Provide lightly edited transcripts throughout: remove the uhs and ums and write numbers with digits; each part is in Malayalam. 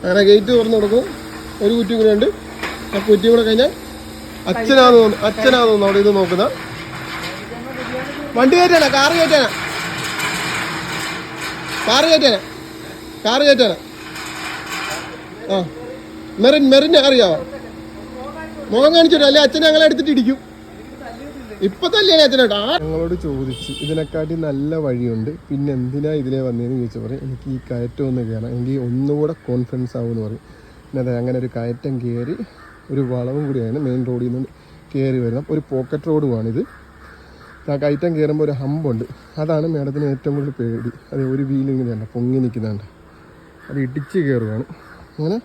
അങ്ങനെ ഗേറ്റ് തുറന്നു കൊടുക്കും. ഒരു കുറ്റി കൂടെ ഉണ്ട്. ആ കുറ്റി കൂടെ കഴിഞ്ഞാൽ അച്ഛനാന്ന് തോന്നുന്നു അവിടെ ഇത് നോക്കുന്ന. വണ്ടി കയറ്റാനാ? കാറ് കയറ്റാനാ? ആ മെറിന് അറിയാവോ? മുഖം കാണിച്ചിട്ട് അല്ലെ അച്ഛനെ ഞങ്ങളെ എടുത്തിട്ട് ഇടിക്കും. ഇപ്പൊ തല്ലേ അച്ഛനേട്ടാ. ഞങ്ങളോട് ചോദിച്ചു ഇതിനെക്കാട്ടി നല്ല വഴിയുണ്ട്, പിന്നെ എന്തിനാ ഇതിലേ വന്നതെന്ന് ചോദിച്ചാൽ പറയും എനിക്ക് ഈ കയറ്റം ഒന്ന് കയറാം, എനിക്ക് ഒന്നുകൂടെ കോൺഫിഡൻസ് ആവുമെന്ന് പറയും. പിന്നെ അതെ അങ്ങനെ ഒരു കയറ്റം കയറി ഒരു വളവും കൂടിയാണ് മെയിൻ റോഡിൽ നിന്ന് കയറി വരുന്നത്. ഒരു പോക്കറ്റ് റോഡുമാണിത്. ആ കയറ്റം കയറുമ്പോൾ ഒരു ഹമ്പുണ്ട്, അതാണ് മേഡത്തിന് ഏറ്റവും കൂടുതൽ പേടി. അത് ഒരു വീലിങ്ങനെയാണ് പൊങ്ങി നിൽക്കുന്നുണ്ട്, അത് ഇടിച്ച് കയറുവാണ്. അങ്ങനെ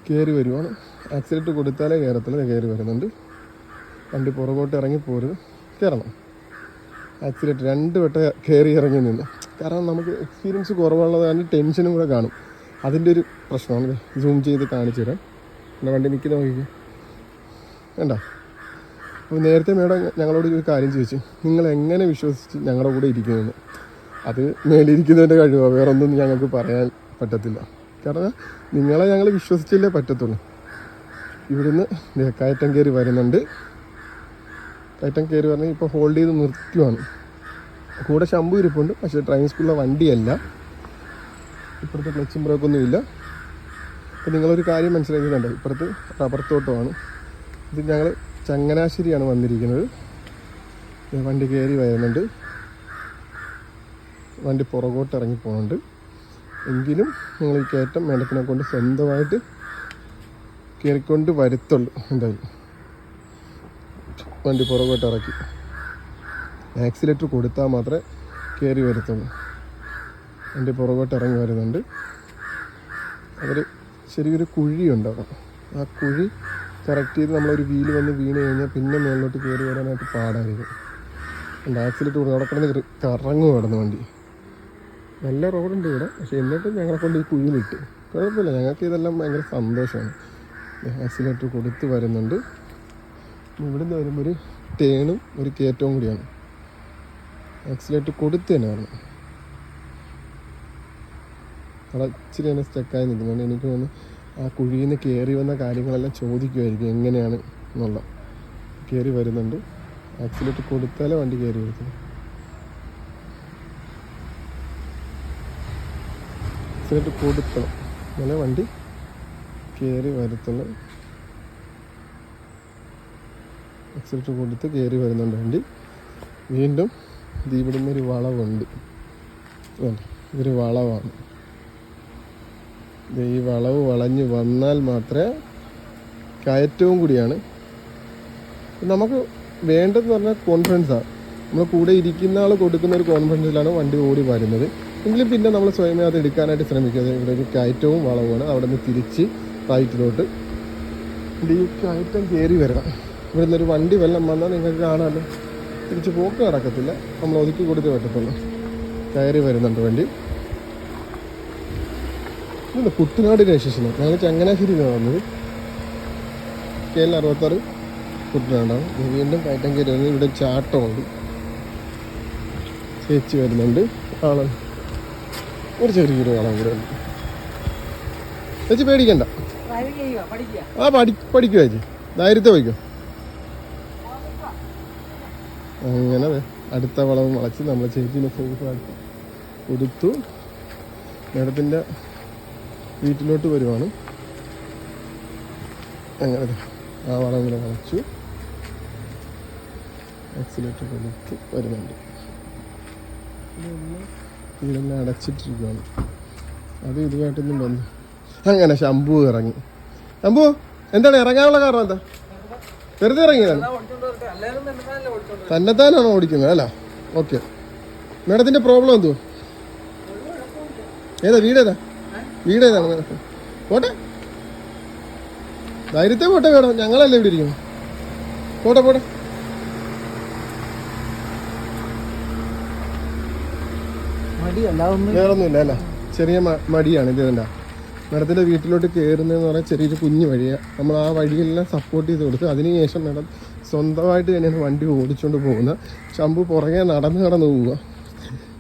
കയറി വരുവാണ്. ആക്സിലേറ്റർ കൊടുത്താലേ കയറത്തില്ല. കയറി വരുന്നുണ്ട്. വണ്ടി പുറകോട്ട് ഇറങ്ങി പോരുത്, കയറണം. ആക്സിലേറ്റർ 2 വട്ടം കയറി ഇറങ്ങി നിന്ന്, കാരണം നമുക്ക് എക്സ്പീരിയൻസ് കുറവുള്ളത് കാരണം ടെൻഷനും കൂടെ കാണും. അതിൻ്റെ ഒരു പ്രശ്നമാണ്. സൂം ചെയ്ത് കാണിച്ചു തരാം. പിന്നെ വണ്ടി നിൽക്കുന്ന നോക്കിക്കുക, വേണ്ട. അപ്പോൾ നേരത്തെ മേഡം ഞങ്ങളോട് ഒരു കാര്യം ചോദിച്ചു, നിങ്ങൾ എങ്ങനെ വിശ്വസിച്ച് ഞങ്ങളുടെ കൂടെ ഇരിക്കുന്നതെന്ന്. അത് മേലിരിക്കുന്നതിൻ്റെ കഴിവാണ്, വേറൊന്നും ഞങ്ങൾക്ക് പറയാൻ പറ്റത്തില്ല. കാരണം നിങ്ങളെ ഞങ്ങൾ വിശ്വസിച്ചല്ലേ പറ്റത്തുള്ളൂ. ഇവിടുന്ന് കയറ്റം കയറി വരുന്നുണ്ട്. കയറ്റം കയറി പറഞ്ഞാൽ ഇപ്പോൾ ഹോൾഡ് ചെയ്ത് നിർത്തുവാണ്. കൂടെ ശംഭു ഇരിപ്പുണ്ട്, പക്ഷേ ഡ്രൈവിംഗ് സ്കൂളിലെ വണ്ടിയല്ല. ഇപ്പുറത്ത് ക്ലച്ചും ബ്രേക്കൊന്നും ഇല്ല. അപ്പോൾ നിങ്ങളൊരു കാര്യം മനസ്സിലാക്കുന്നുണ്ട്, ഇപ്പുറത്ത് റബ്ബർ തോട്ടമാണ്. ഇത് ഞങ്ങൾ ചങ്ങനാശ്ശേരിയാണ് വന്നിരിക്കുന്നത്. വണ്ടി കയറി വരുന്നുണ്ട്. വണ്ടി പുറകോട്ട് ഇറങ്ങി പോകുന്നുണ്ട്. എങ്കിലും നിങ്ങൾ ഈ കയറ്റം മേഡത്തിനെ കൊണ്ട് സ്വന്തമായിട്ട് കയറിക്കൊണ്ട് വരുത്തുള്ളൂ. എന്തായാലും വണ്ടി പുറകോട്ട് ഇറക്കി ആക്സിലേറ്റർ കൊടുത്താൽ മാത്രമേ കയറി വരുത്തുള്ളൂ. വണ്ടി പുറകോട്ട് ഇറങ്ങി വരുന്നുണ്ട്. അവർ ചെറിയൊരു കുഴിയുണ്ടാകും. ആ കുഴി കറക്റ്റ് ചെയ്ത് നമ്മളൊരു വീല് വന്ന് വീണ് കഴിഞ്ഞാൽ പിന്നെ മുകളിലോട്ട് കയറി വരാനായിട്ട് പാടായിരിക്കും. എൻ്റെ ആക്സിലേറ്റർ കൊടുത്ത് അവിടെ കിടന്ന് കറങ്ങും കിടന്ന് വണ്ടി. നല്ല റോഡുണ്ട് ഇവിടെ, പക്ഷേ എന്നിട്ടും ഞങ്ങളെ കൊണ്ട് ഈ കുഴിയിലിട്ട്. കുഴപ്പമില്ല, ഞങ്ങൾക്ക് ഇതെല്ലാം ഭയങ്കര സന്തോഷമാണ്. ആക്സിലേറ്റർ കൊടുത്ത് വരുന്നുണ്ട്. ഇവിടുന്ന് വരുമ്പോൾ ഒരു ടേണും ഒരു കയറ്റവും കൂടിയാണ്. ആക്സിലേറ്റർ കൊടുത്ത് തന്നെ വരണം. അവിടെ ഇച്ചിരി തന്നെ സ്റ്റക്കായി നിൽക്കുന്നുണ്ട്. എനിക്ക് തോന്നുന്നു ആ കുഴിയിൽ നിന്ന് കയറി വന്ന കാര്യങ്ങളെല്ലാം ചോദിക്കുമായിരിക്കും എങ്ങനെയാണ് എന്നുള്ള. കയറി വരുന്നുണ്ട്. ആക്സിലേറ്റർ കൊടുത്താലേ വണ്ടി കയറി വരുത്തുള്ളൂ. ആക്സിലേറ്റർ കൊടുക്കണം, അങ്ങനെ വണ്ടി കയറി വരുത്തുള്ളൂ. ആക്സിലേറ്റർ കൊടുത്ത് കയറി വരുന്നുണ്ട് വണ്ടി. വീണ്ടും ഇവിടുന്ന് ഒരു വളവുണ്ട്. ഇതൊരു വളവാണ്. ഈ വളവ് വളഞ്ഞ് വന്നാൽ മാത്രമേ കയറ്റവും കൂടിയാണ്. നമുക്ക് വേണ്ടതെന്ന് പറഞ്ഞാൽ കോൺഫിഡൻസാണ്. നമ്മൾ കൂടെ ഇരിക്കുന്ന ആൾ കൊടുക്കുന്ന ഒരു കോൺഫിഡൻസിലാണ് വണ്ടി ഓടി വരുന്നത്. എങ്കിലും പിന്നെ നമ്മൾ സ്വയമേ അത് എടുക്കാനായിട്ട് ശ്രമിക്കുക. ഇവിടെ ഒരു കയറ്റവും വളവുമാണ്. അവിടെ നിന്ന് തിരിച്ച് റൈറ്റിലോട്ട് ഈ കയറ്റം കയറി വരണം. ഇവിടെ നിന്നൊരു വണ്ടി വെള്ളം വന്നാൽ നിങ്ങൾക്ക് കാണാമല്ലോ, തിരിച്ച് പോക്ക് നടക്കത്തില്ല. നമ്മൾ ഒതുക്കി കൊടുത്ത് പറ്റത്തുള്ളൂ. കയറി വരുന്നുണ്ട് വണ്ടി. ഇല്ല, കുട്ടനാട് രജിസ്ട്രേഷൻ. ഞങ്ങൾ ചങ്ങനാശ്ശേരിയിലാണ് വന്നത്. KL 66 കുട്ടനാടാണ്. വീണ്ടും കയറ്റം കയറി വരുന്നത്. ഇവിടെ ചാട്ടമുണ്ട്. ചേച്ചി വരുന്നുണ്ട്. ആള് ഒരു ചെറിയൊരു ആളും കൂടെ ഉണ്ട്. ചേച്ചി പേടിക്കണ്ട. ആ പഠിക്കുക ചേച്ചി, ധൈര്യത്തെ വയ്ക്കും. അങ്ങനെ അടുത്ത വളവ് വളച്ച് നമ്മൾ ചേച്ചീനെ സേഫാക്കി കൊടുത്തു. മേഡത്തിൻ്റെ വീട്ടിലോട്ട് വരുവാണ്. അങ്ങനെ ആ വളം കൂടെ വളച്ചു ആക്സിലേറ്റർ കൊടുത്ത് വരുന്നുണ്ട്. ഇതെല്ലാം അടച്ചിട്ടിരിക്കുകയാണ്. അത് ഇതുമായിട്ടൊന്നും വന്നു. അങ്ങനെ ശംഭു ഇറങ്ങി. ശംഭു എന്താണ് ഇറങ്ങാനുള്ള കാരണം? എന്താ വെറുതെ ഇറങ്ങിയതാണ്? തന്നെത്താനാണോ ഓടിക്കുന്നത്? അല്ല, ഓക്കെ. മേഡത്തിൻ്റെ പ്രോബ്ലം എന്തോ? വീടേതാണ് മേഡം? പോട്ടെ, ധൈര്യത്തെ പോട്ടെ മേഡം. ഞങ്ങളല്ലേ ഇവിടെ ഇരിക്കുന്നു. പോട്ടെ. വേറൊന്നുമില്ല അല്ല, ചെറിയ മടിയാണ് ഇത്. കണ്ട മേഡത്തിൻ്റെ വീട്ടിലോട്ട് കയറുന്നതെന്ന് പറഞ്ഞാൽ ചെറിയൊരു കുഞ്ഞു വഴിയാണ്. നമ്മൾ ആ വഴിയെല്ലാം സപ്പോർട്ട് ചെയ്ത് കൊടുത്ത് അതിനുശേഷം മേഡം സ്വന്തമായിട്ട് തന്നെയാണ് വണ്ടി ഓടിച്ചുകൊണ്ട് പോകുന്നത്. ശംഭു പുറകെ നടന്ന് പോവുക.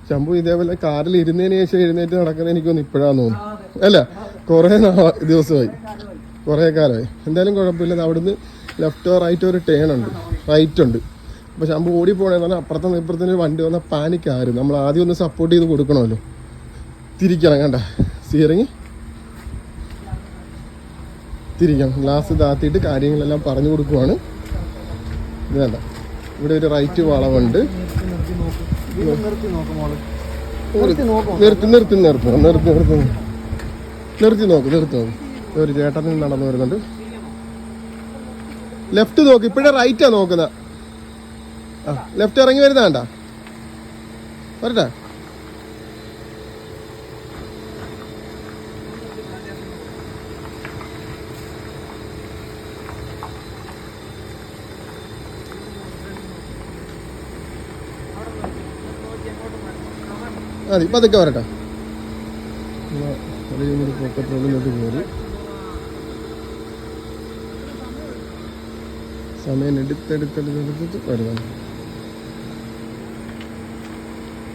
ശംഭു ഇതേപോലെ കാറിൽ ഇരുന്നതിന് ശേഷം എഴുന്നേറ്റ് നടക്കുന്നത് എനിക്കൊന്ന് ഇപ്പോഴാന്ന് തോന്നുന്നു അല്ല. കുറേ ദിവസമായി, കുറേ കാലമായി. എന്തായാലും കുഴപ്പമില്ല. അവിടുന്ന് ലെഫ്റ്റോ റൈറ്റോ ഒരു ടേൺ ഉണ്ട്, റൈറ്റ് ഉണ്ട്. അപ്പോൾ ശമ്പു ഓടി പോകണമെന്ന് പറഞ്ഞാൽ അപ്പുറത്തെ ഇപ്പുറത്തിന് വണ്ടി വന്നാൽ പാനിക്കാരും. നമ്മൾ ആദ്യം ഒന്ന് സപ്പോർട്ട് ചെയ്ത് കൊടുക്കണമല്ലോ. തിരിക്കണം, കണ്ട സ്റ്റിയറിങ് തിരിക്കണം. ഗ്ലാസ് താത്തിയിട്ട് കാര്യങ്ങളെല്ലാം പറഞ്ഞു കൊടുക്കുവാണ്. ഇത് വേണ്ട, ഇവിടെ ഒരു റൈറ്റ് വളവുണ്ട്. നിർത്തി നോക്ക്. ഒരു ചേട്ടൻ നടന്നു വരുന്നുണ്ട്. ലെഫ്റ്റ് നോക്ക്, ഇപ്പോഴേ റൈറ്റാ നോക്കുന്നത്. ആ ലെഫ്റ്റ് ഇറങ്ങി വരുന്ന വേണ്ട, വരട്ടെ. മതി, പതുക്കെ വരട്ടെ. പോക്കറ്റിനുള്ളിലോട്ട് കയറി സമയം എടുത്തെടുത്തെടുത്ത് വരുന്നു.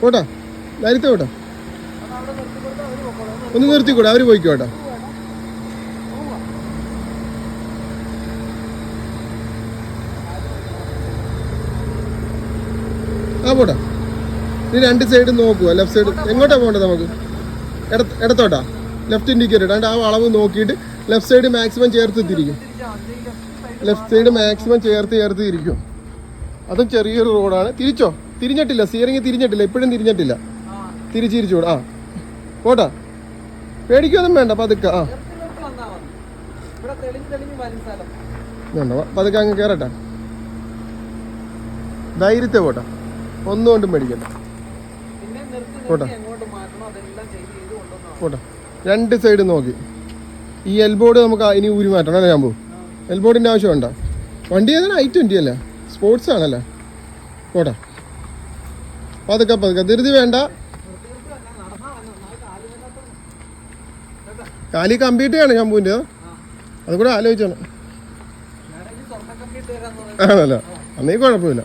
പോട്ടാ, ധൈര്യത്തെ പോട്ടാ, ഒന്ന് നിർത്തിക്കൂടെ, അവര് പോയിക്കോട്ടെ. ആ പോട്ടാ. ഇനി രണ്ട് സൈഡ് നോക്കുക. ലെഫ്റ്റ് സൈഡ് എങ്ങോട്ടാ പോകേണ്ടത് നമുക്ക്? ഇടത്തോട്ടാ. ലെഫ്റ്റ് ഇൻഡിക്കേറ്റർ ഇടാണ്ട് ആ അളവ് നോക്കിയിട്ട് ലെഫ്റ്റ് സൈഡ് മാക്സിമം ചേർത്ത് തിരിക്കും. ലെഫ്റ്റ് സൈഡ് മാക്സിമം ചേർത്ത് തിരിക്കും. അതും ചെറിയൊരു റോഡാണ്. തിരിച്ചോ? തിരിഞ്ഞിട്ടില്ല, സ്റ്റിയറിംഗ് തിരിഞ്ഞിട്ടില്ല, ഇപ്പോഴും തിരിഞ്ഞിട്ടില്ല. തിരിച്ചുകൂടെ. ആ പോട്ടാ, പേടിക്കൊന്നും വേണ്ട, പതുക്കെ. ആ വേണ്ട, പതുക്കെ അങ്ങ് കയറട്ടെ. ധൈര്യത്തെ പോട്ടാ, ഒന്നും കൊണ്ടും പേടിക്കണ്ട. പോട്ടാ പോട്ടാ. രണ്ട് സൈഡ് നോക്കി. ഈ എൽബോർഡ് നമുക്ക് ഇനി ഊരി മാറ്റണം അല്ലേ ഞാൻ പോകും? എൽബോർഡിൻ്റെ ആവശ്യമുണ്ട? വണ്ടി ഏതാണ്? i20 അല്ലേ, സ്പോർട്സ് ആണല്ലേ. പോട്ടെ, പതുക്കെ. ധൃതി വേണ്ട. കാലി കമ്പ്യൂട്ടറാണ് ശംഭുവിൻ്റെ, അതുകൂടെ ആലോചിച്ചാണ്. ആണല്ലോ, അന്നേ കുഴപ്പമില്ല.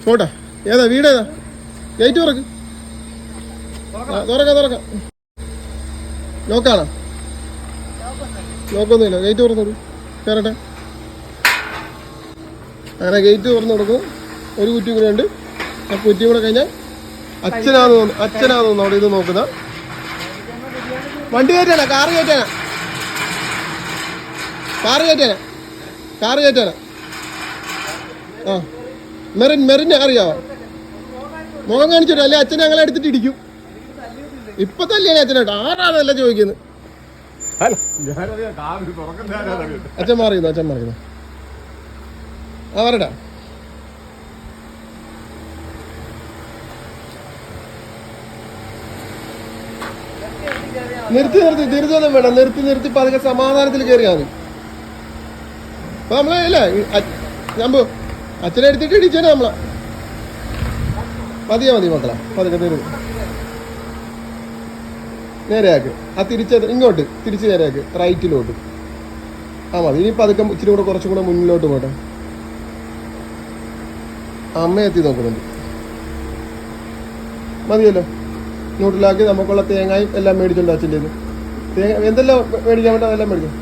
പോട്ടെ. ഏതാ വീടേതാ? ഗേറ്റ് തുറക്ക്. തുറക്കാം. ലോക്കാണോ? ലോക്കൊന്നുമില്ല, ഗേറ്റ് തുറന്നു കയറട്ടെ. അങ്ങനെ ഗേറ്റ് തുറന്നു കൊടുക്കും. ഒരു കുറ്റി കൂടെ ഉണ്ട്. ആ കുറ്റിയും കൂടെ കഴിഞ്ഞാൽ അച്ഛനാന്ന് തോന്നുന്നു അവിടെ ഇത് നോക്കുന്ന. വണ്ടി കയറ്റാനാ? കാറ് കയറ്റാനാ. ആ മെറിനെ അറിയാവോ? മുഖം കാണിച്ചിട്ട് അല്ലേ അച്ഛൻ ഞങ്ങളെ എടുത്തിട്ട് ഇടിക്കും. ഇപ്പൊ തല്ലിയാണ് അച്ഛനായിട്ട്. ആരാണല്ല ചോദിക്കുന്നത്. അച്ഛൻ മാറിയുന്നു. ആ വരടാ. നിർത്തി തിരുതൊന്നും വേണ്ട. നിർത്തി പതുക്കെ സമാധാനത്തിൽ കയറിയാൽ മതി. അപ്പൊ നമ്മളെ അല്ലേ ഞാൻ അച്ഛനെ എടുത്തിട്ട് ഇടിച്ചാണ് നമ്മളെ. മതി മക്കളെ, പതുക്കെ തരും. നേരെയാക്ക്. ആ ഇങ്ങോട്ട് തിരിച്ച് നേരെയാക്ക്, റൈറ്റിലോട്ട്. ആ മതി. ഇനി പതുക്കെ ഇച്ചിരി കൂടെ കുറച്ചും കൂടെ മുന്നിലോട്ട് പോട്ടെ. അമ്മ എത്തി നോക്കുന്നുണ്ട്. മതിയല്ലോ. ന്യൂട്രലാക്കി നമുക്കുള്ള തേങ്ങയും എല്ലാം മേടിച്ചുണ്ട് അച്ഛൻ്റെ. തേങ്ങ എന്തെല്ലാം മേടിക്കാൻ വേണ്ട അതെല്ലാം മേടിക്കും.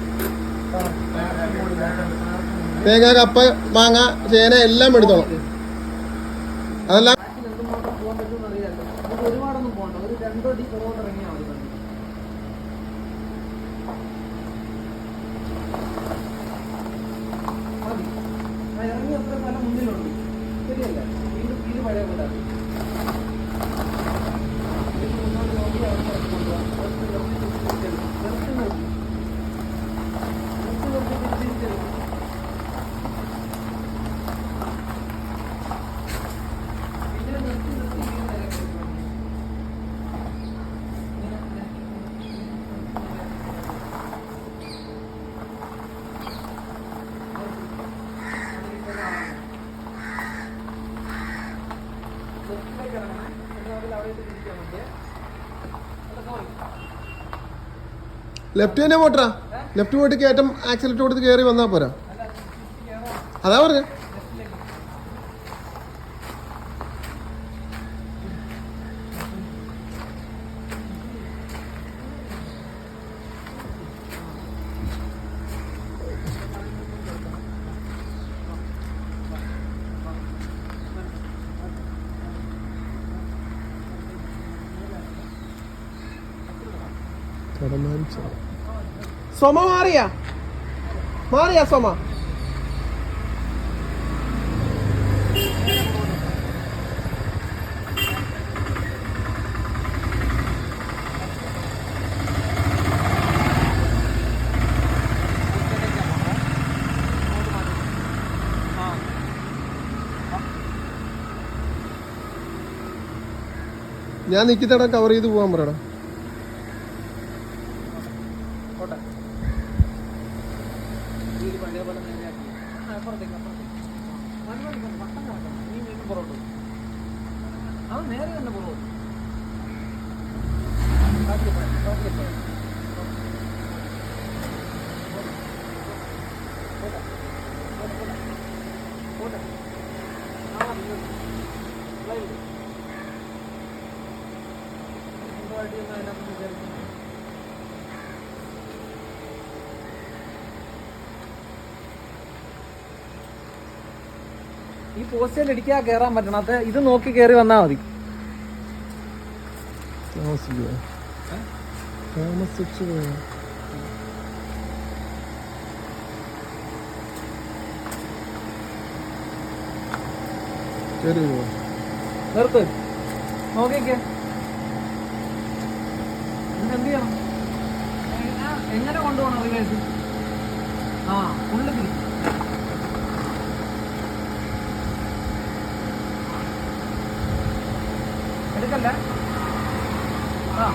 തേങ്ങ, കപ്പ, മാങ്ങ, ചേന എല്ലാം എടുത്തോളാം. അതെല്ലാം ലെഫ്റ്റ് തന്നെ പോട്ടാ. ലെഫ്റ്റ് പോയിട്ട് കയറ്റം ആക്സിലേറ്റർ കൊടുത്ത് കയറി വന്നാൽ പോരാ. അതാ പറഞ്ഞ. സോമ മാറിയാ സോമ? ഞാൻ നിൽക്കിത്തട കവർ ചെയ്ത് പോകാൻ പറയടാ. ഈ പോസ്റ്റയിൽ ഇടിക്കാ കേറാൻ പറ്റണത് ഇത് നോക്കി കേറി വന്നാ മതി. നിർത്ത് നോക്കിക്കേ. എന്ത് ചെയ്യണം? എങ്ങനെ കൊണ്ടുപോകണം റിവേഴ്സ്? ആ ഉള്ളിൽ തിരിക്കും. എടുക്കല്ല. ആ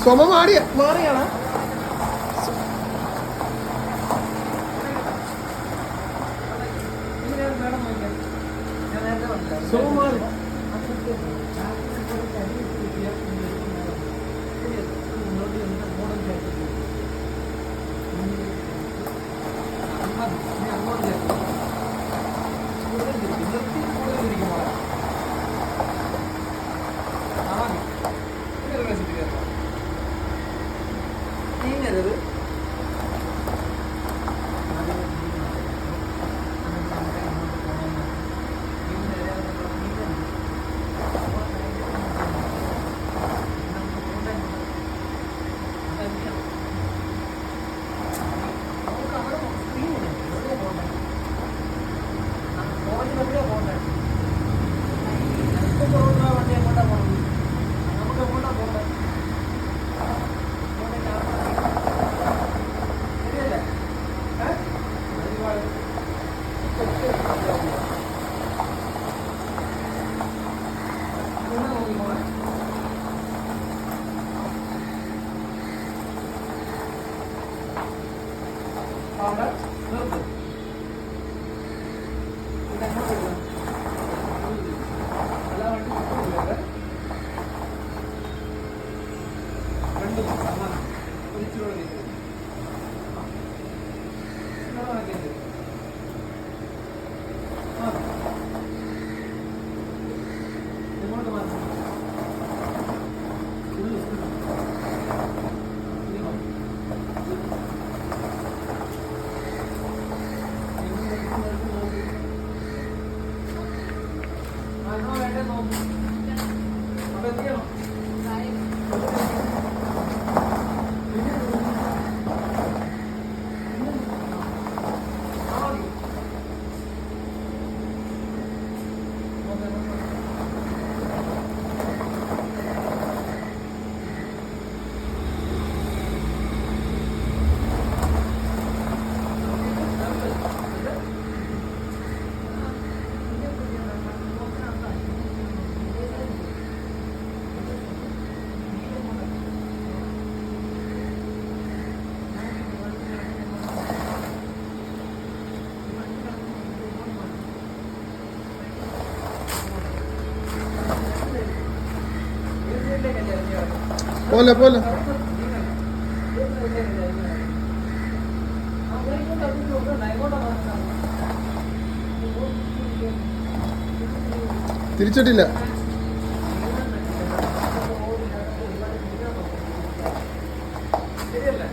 സോമ മാറിയാണ്. സോമ മാറി. പോലെ പോലെ തിരിച്ചിട്ടില്ല. ശരിയല്ലേ?